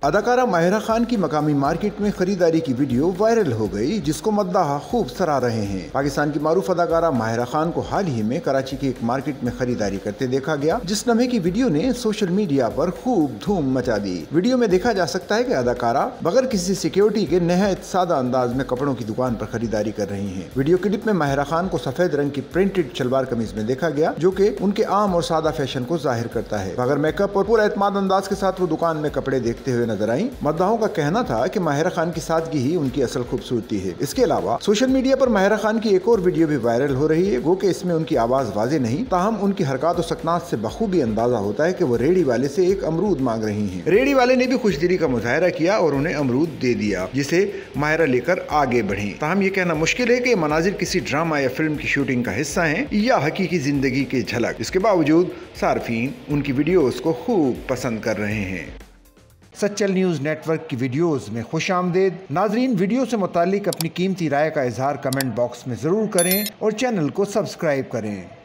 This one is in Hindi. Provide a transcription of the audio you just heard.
अदाकारा माहिरा खान की मकामी मार्केट में खरीदारी की वीडियो वायरल हो गई, जिसको मद्दाह खूब सराह रहे हैं। पाकिस्तान की मारूफ अदाकारा माहिरा खान को हाल ही में कराची की एक मार्केट में खरीदारी करते देखा गया, जिस लम्हे की वीडियो ने सोशल मीडिया पर खूब धूम मचा दी। वीडियो में देखा जा सकता है कि अदाकारा बगैर किसी सिक्योरिटी के नहायत सादा अंदाज में कपड़ों की दुकान पर खरीदारी कर रही है। वीडियो क्लिप में माहिरा खान को सफेद रंग की प्रिंटेड शलवार कमीज में देखा गया, जो कि उनके आम और सादा फैशन को जाहिर करता है। बगैर मेकअप और पूरा एतमाद अंदाज के साथ वो दुकान में कपड़े देखते हुए नजर आई। मद्दाहों का कहना था कि माहिरा खान की सादगी ही उनकी असल खूबसूरती है। इसके अलावा सोशल मीडिया पर माहिरा खान की एक और वीडियो भी वायरल हो रही है, वो कि इसमें उनकी आवाज वाजे नहीं, ताहम उनकी हरकत और सकनात से बखूबी अंदाजा होता है कि वो रेडी वाले से एक अमरूद मांग रही हैं। रेडी वाले ने भी खुशदिली का मुजाहरा किया और उन्हें अमरूद दे दिया, जिसे माहिरा लेकर आगे बढ़ी। ताहम ये कहना मुश्किल है कि ये मनाजिर किसी ड्रामा या फिल्म की शूटिंग का हिस्सा है या हकीकी जिंदगी की झलक। इसके बावजूद सार्फिन उनकी वीडियोस को खूब पसंद कर रहे हैं। सच्चल न्यूज़ नेटवर्क की वीडियोस में खुशामदीद। नाजरीन, वीडियो से मुतालिक अपनी कीमती राय का इजहार कमेंट बॉक्स में ज़रूर करें और चैनल को सब्सक्राइब करें।